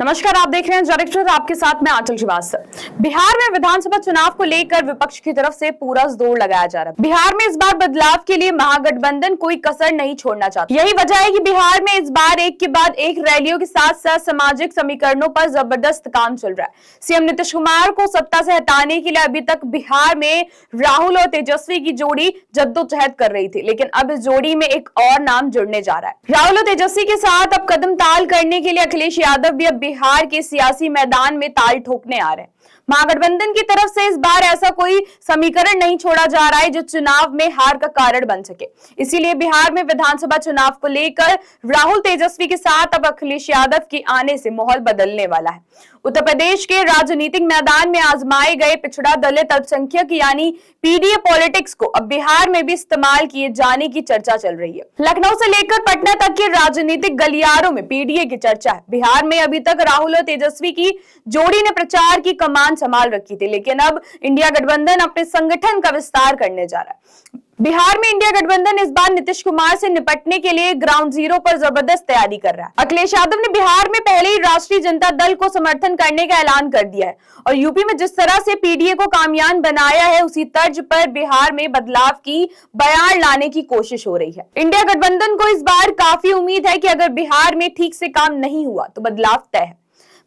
नमस्कार, आप देख रहे हैं जनएक्सप्रेस, आपके साथ मैं आंचल श्रीवास्तव। बिहार में विधानसभा चुनाव को लेकर विपक्ष की तरफ से पूरा जोर लगाया जा रहा है। बिहार में इस बार बदलाव के लिए महागठबंधन कोई कसर नहीं छोड़ना चाहता। यही वजह है कि बिहार में इस बार एक के बाद एक रैलियों के साथ साथ सामाजिक समीकरणों पर जबरदस्त काम चल रहा है। सीएम नीतीश कुमार को सत्ता से हटाने के लिए अभी तक बिहार में राहुल और तेजस्वी की जोड़ी जद्दोजहद कर रही थी, लेकिन अब इस जोड़ी में एक और नाम जुड़ने जा रहा है। राहुल और तेजस्वी के साथ अब कदम ताल करने के लिए अखिलेश यादव भी अब बिहार के सियासी मैदान में ताल ठोकने आ रहे हैं। महागठबंधन की तरफ से इस बार ऐसा कोई समीकरण नहीं छोड़ा जा रहा है जो चुनाव में हार का कारण बन सके। इसीलिए बिहार में विधानसभा चुनाव को लेकर राहुल तेजस्वी के साथ अब अखिलेश यादव के आने से माहौल बदलने वाला है। उत्तर प्रदेश के राजनीतिक मैदान में आजमाए गए पिछड़ा दलित अल्पसंख्यक यानी पीडीए पॉलिटिक्स को अब बिहार में भी इस्तेमाल किए जाने की चर्चा चल रही है। लखनऊ से लेकर पटना तक के राजनीतिक गलियारों में पीडीए की चर्चा है। बिहार में अभी तक राहुल और तेजस्वी की जोड़ी ने प्रचार की कमान संभाल रखी थी, लेकिन अब इंडिया गठबंधन अपने संगठन का विस्तार करने जा रहा है। बिहार में इंडिया गठबंधन इस बार नीतीश कुमार से निपटने के लिए ग्राउंड जीरो पर जबरदस्त तैयारी कर रहा है। अखिलेश यादव ने बिहार में पहले ही राष्ट्रीय जनता दल को समर्थन करने का ऐलान कर दिया है और यूपी में जिस तरह से पीडीए को कामयाब बनाया है उसी तर्ज पर बिहार में बदलाव की बयान लाने की कोशिश हो रही है। इंडिया गठबंधन को इस बार काफी उम्मीद है कि अगर बिहार में ठीक से काम नहीं हुआ तो बदलाव तय है।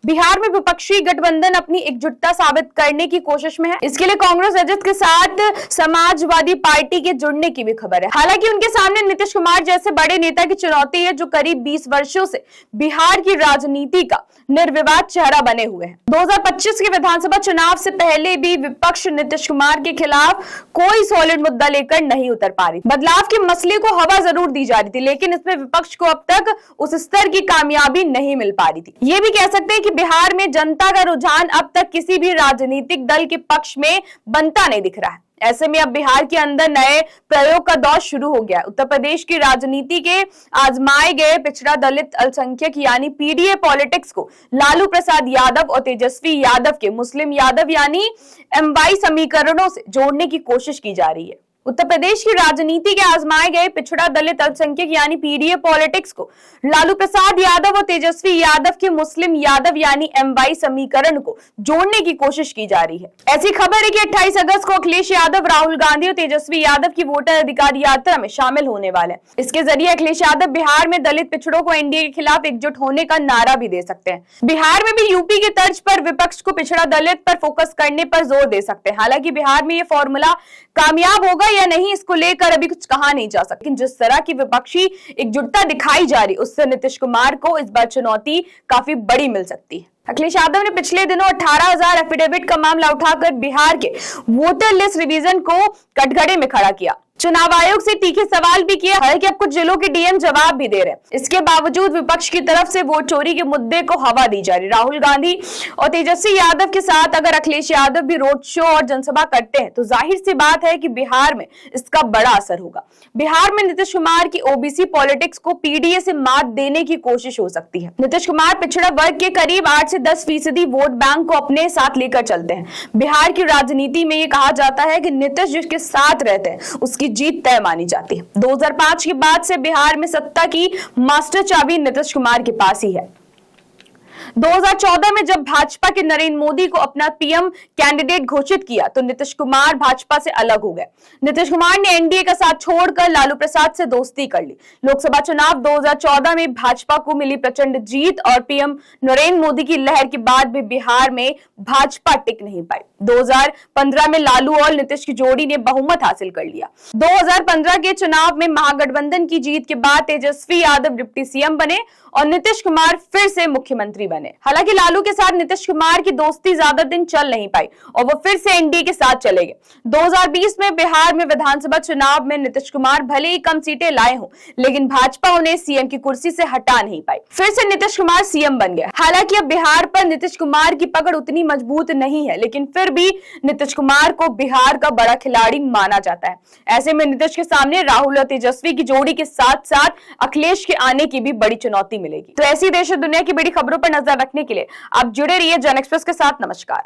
बिहार में विपक्षी गठबंधन अपनी एकजुटता साबित करने की कोशिश में है। इसके लिए कांग्रेस राजद के साथ समाजवादी पार्टी के जुड़ने की भी खबर है। हालांकि उनके सामने नीतीश कुमार जैसे बड़े नेता की चुनौती है जो करीब 20 वर्षों से बिहार की राजनीति का निर्विवाद चेहरा बने हुए हैं। 2025 के विधानसभा चुनाव से पहले भी विपक्ष नीतीश कुमार के खिलाफ कोई सॉलिड मुद्दा लेकर नहीं उतर पा रही। बदलाव के मसले को हवा जरूर दी जा रही थी, लेकिन इसमें विपक्ष को अब तक उस स्तर की कामयाबी नहीं मिल पा रही थी। ये भी कह सकते हैं कि बिहार में जनता का रुझान अब तक किसी भी राजनीतिक दल के पक्ष में बनता नहीं दिख रहा है। ऐसे में अब बिहार के अंदर नए प्रयोग का दौर शुरू हो गया है। उत्तर प्रदेश की राजनीति के आजमाए गए पिछड़ा दलित अल्पसंख्यक यानी पीडीए पॉलिटिक्स को लालू प्रसाद यादव और तेजस्वी यादव के मुस्लिम यादव यानी एमवाई समीकरणों से जोड़ने की कोशिश की जा रही है। उत्तर प्रदेश की राजनीति के आजमाए गए पिछड़ा दलित अल्पसंख्यक यानी पीडीए पॉलिटिक्स को लालू प्रसाद यादव और तेजस्वी यादव के मुस्लिम यादव यानी एमवाई समीकरण को जोड़ने की कोशिश की जा रही है। ऐसी खबर है कि 28 अगस्त को अखिलेश यादव राहुल गांधी और तेजस्वी यादव की वोटर अधिकार यात्रा में शामिल होने वाले हैं। इसके जरिए अखिलेश यादव बिहार में दलित पिछड़ों को एनडीए के खिलाफ एकजुट होने का नारा भी दे सकते हैं। बिहार में भी यूपी के तर्ज पर विपक्ष को पिछड़ा दलित पर फोकस करने पर जोर दे सकते हैं। हालांकि बिहार में ये फॉर्मूला कामयाब होगा या नहीं इसको लेकर अभी कुछ कहा नहीं जा सकता, लेकिन जिस तरह की विपक्षी एकजुटता दिखाई जा रही उससे नीतीश कुमार को इस बार चुनौती काफी बड़ी मिल सकती है। अखिलेश यादव ने पिछले दिनों 18,000 एफिडेविट का मामला उठाकर बिहार के वोटर लिस्ट रिवीजन को कटघरे में खड़ा किया। चुनाव आयोग से तीखे सवाल भी किए, हालांकि अब कुछ जिलों के डीएम जवाब भी दे रहे हैं। इसके बावजूद विपक्ष की तरफ से वोट चोरी के मुद्दे को हवा दी जा रही। राहुल गांधी और तेजस्वी यादव के साथ अगर अखिलेश यादव भी रोड शो और जनसभा करते हैं तो जाहिर सी बात है कि बिहार में इसका बड़ा असर होगा। बिहार में नीतीश कुमार की ओबीसी पॉलिटिक्स को पीडीए से मात देने की कोशिश हो सकती है। नीतीश कुमार पिछड़ा वर्ग के करीब 8 से 10% वोट बैंक को अपने साथ लेकर चलते हैं। बिहार की राजनीति में ये कहा जाता है कि नीतीश जिसके साथ रहते हैं उसकी जीत तय मानी जाती है। 2005 के बाद से बिहार में सत्ता की मास्टर चाबी नीतीश कुमार के पास ही है। 2014 में जब भाजपा के नरेंद्र मोदी को अपना पीएम कैंडिडेट घोषित किया तो नीतीश कुमार भाजपा से अलग हो गए। नीतीश कुमार ने एनडीए का साथ छोड़कर लालू प्रसाद से दोस्ती कर ली। लोकसभा चुनाव 2014 में भाजपा को मिली प्रचंड जीत और पीएम नरेंद्र मोदी की लहर के बाद भी बिहार में भाजपा टिक नहीं पाई। 2015 में लालू और नीतीश की जोड़ी ने बहुमत हासिल कर लिया। 2015 के चुनाव में महागठबंधन की जीत के बाद तेजस्वी यादव डिप्टी सीएम बने और नीतीश कुमार फिर से मुख्यमंत्री बने। हालांकि लालू के साथ नीतीश कुमार की दोस्ती ज्यादा दिन चल नहीं पाई और वो फिर से एनडीए के साथ चले गए। 2020 में बिहार में विधानसभा चुनाव में नीतीश कुमार भले ही कम सीटें लाए हों, लेकिन भाजपा उन्हें सीएम की कुर्सी से हटा नहीं पाई। फिर से नीतीश कुमार सीएम बन गए। हालांकि अब बिहार पर नीतीश कुमार की पकड़ उतनी मजबूत नहीं है, लेकिन फिर भी नीतीश कुमार को बिहार का बड़ा खिलाड़ी माना जाता है। ऐसे में नीतीश के सामने राहुल और तेजस्वी की जोड़ी के साथ साथ अखिलेश के आने की भी बड़ी चुनौती मिलेगी। तो ऐसी देश और दुनिया की बड़ी खबरों पर नजर रखने के लिए आप जुड़े रहिए जनएक्सप्रेस के साथ। नमस्कार।